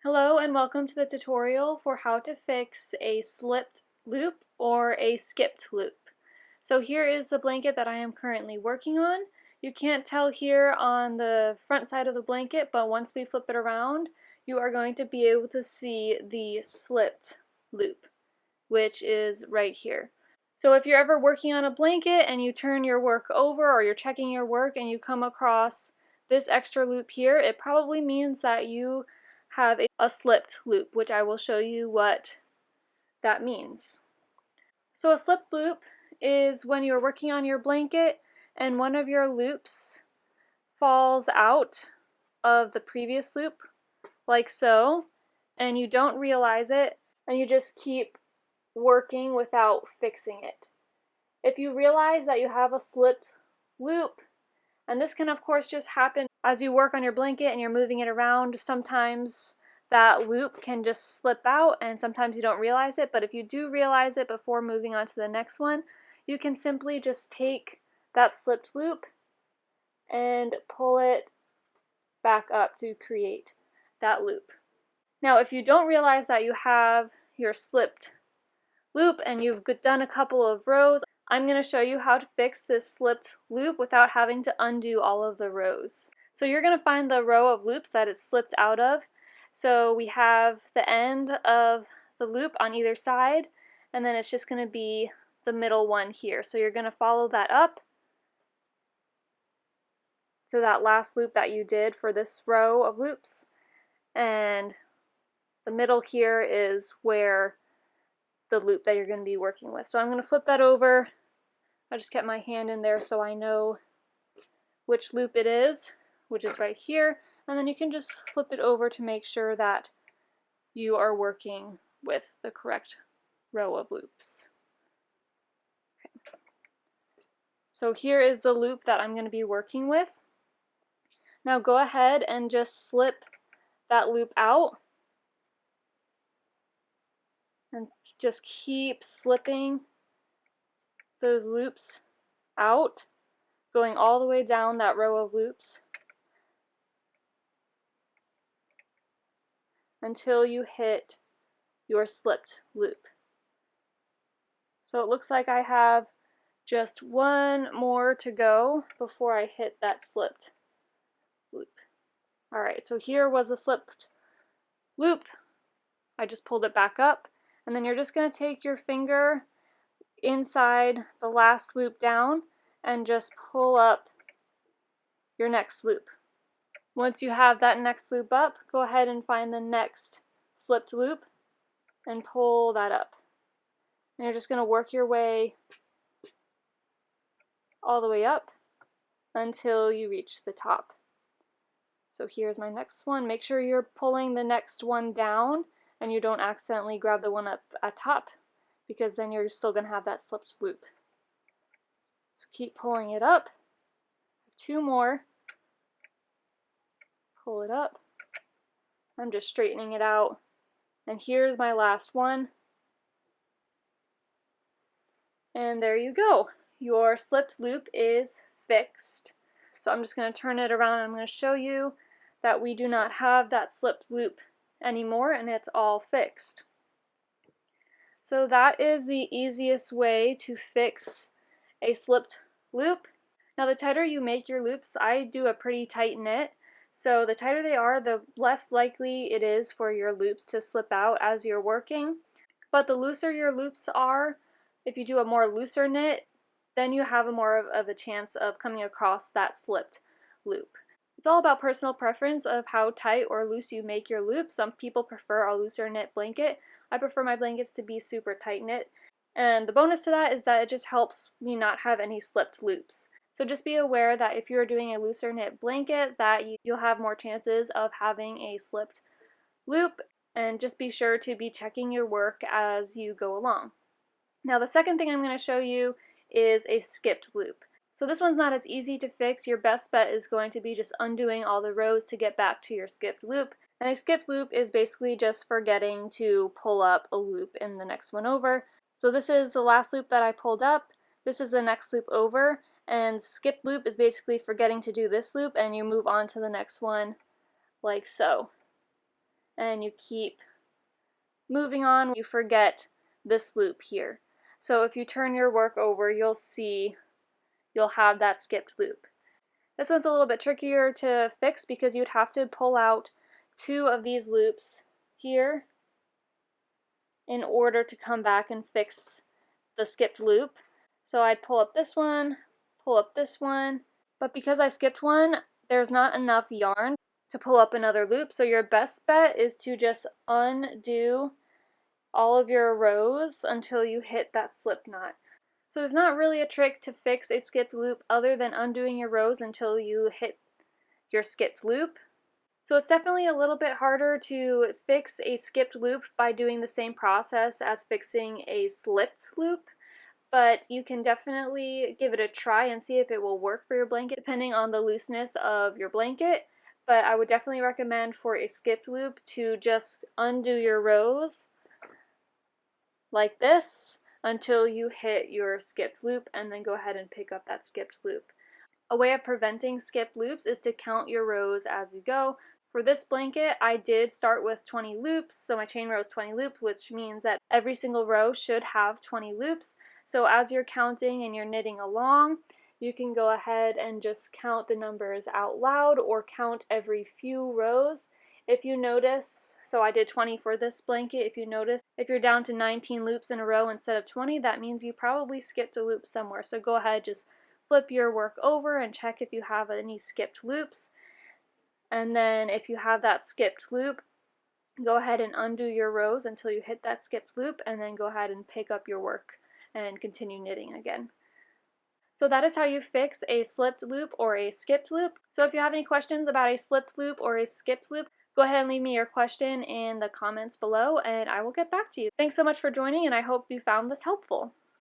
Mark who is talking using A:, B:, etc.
A: Hello and welcome to the tutorial for how to fix a slipped loop or a skipped loop. So here is the blanket that I am currently working on. You can't tell here on the front side of the blanket, but once we flip it around, you are going to be able to see the slipped loop, which is right here. So if you're ever working on a blanket and you turn your work over or you're checking your work and you come across this extra loop here, it probably means that you have a slipped loop, which I will show you what that means. So a slipped loop is when you're working on your blanket and one of your loops falls out of the previous loop, like so, and you don't realize it and you just keep working without fixing it. If you realize that you have a slipped loop, and this can of course just happen as you work on your blanket and you're moving it around, sometimes that loop can just slip out and sometimes you don't realize it, but if you do realize it before moving on to the next one, you can simply just take that slipped loop and pull it back up to create that loop. Now if you don't realize that you have your slipped loop and you've done a couple of rows, I'm going to show you how to fix this slipped loop without having to undo all of the rows. So you're going to find the row of loops that it slipped out of. So we have the end of the loop on either side, and then it's just going to be the middle one here. So you're going to follow that up to that last loop that you did for this row of loops, and the middle here is where the loop that you're going to be working with. So I'm going to flip that over. I just kept my hand in there so I know which loop it is, which is right here, and then you can just flip it over to make sure that you are working with the correct row of loops. Okay. So here is the loop that I'm going to be working with. Now go ahead and just slip that loop out and just keep slipping those loops out, going all the way down that row of loops until you hit your slipped loop. So it looks like I have just one more to go before I hit that slipped loop. Alright, so here was the slipped loop. I just pulled it back up, and then you're just going to take your finger inside the last loop down and just pull up your next loop. Once you have that next loop up, go ahead and find the next slipped loop and pull that up. And you're just going to work your way all the way up until you reach the top. So here's my next one. Make sure you're pulling the next one down and you don't accidentally grab the one up at top, because then you're still going to have that slipped loop. So keep pulling it up. Two more. Pull it up. I'm just straightening it out. And here's my last one. And there you go. Your slipped loop is fixed. So I'm just going to turn it around and I'm going to show you that we do not have that slipped loop anymore and it's all fixed. So that is the easiest way to fix a slipped loop. Now the tighter you make your loops, I do a pretty tight knit, so the tighter they are, the less likely it is for your loops to slip out as you're working. But the looser your loops are, if you do a more looser knit, then you have more of a chance of coming across that slipped loop. It's all about personal preference of how tight or loose you make your loop. Some people prefer a looser knit blanket. I prefer my blankets to be super tight knit. And the bonus to that is that it just helps me not have any slipped loops. So just be aware that if you're doing a looser knit blanket, that you'll have more chances of having a slipped loop, and just be sure to be checking your work as you go along. Now the second thing I'm going to show you is a skipped loop. So this one's not as easy to fix. Your best bet is going to be just undoing all the rows to get back to your skipped loop. And a skipped loop is basically just forgetting to pull up a loop in the next one over. So this is the last loop that I pulled up. This is the next loop over. And skipped loop is basically forgetting to do this loop and you move on to the next one like so. and you keep moving on, you forget this loop here. So if you turn your work over, you'll see you'll have that skipped loop. This one's a little bit trickier to fix because you'd have to pull out 2 of these loops here in order to come back and fix the skipped loop. So I'd pull up this one, pull up this one, but because I skipped one, there's not enough yarn to pull up another loop, so your best bet is to just undo all of your rows until you hit that slip knot. So there's not really a trick to fix a skipped loop other than undoing your rows until you hit your skipped loop. So it's definitely a little bit harder to fix a skipped loop by doing the same process as fixing a slipped loop, but you can definitely give it a try and see if it will work for your blanket depending on the looseness of your blanket. But I would definitely recommend for a skipped loop to just undo your rows like this until you hit your skipped loop and then go ahead and pick up that skipped loop. A way of preventing skipped loops is to count your rows as you go. For this blanket, I did start with 20 loops, so my chain row is 20 loops, which means that every single row should have 20 loops. So as you're counting and you're knitting along, you can go ahead and just count the numbers out loud or count every few rows. If you notice, so I did 20 for this blanket, if you notice, if you're down to 19 loops in a row instead of 20, that means you probably skipped a loop somewhere. So go ahead, just flip your work over and check if you have any skipped loops. And then if you have that skipped loop, go ahead and undo your rows until you hit that skipped loop, and then go ahead and pick up your work and continue knitting again. So that is how you fix a slipped loop or a skipped loop. So if you have any questions about a slipped loop or a skipped loop, go ahead and leave me your question in the comments below and I will get back to you. Thanks so much for joining, and I hope you found this helpful.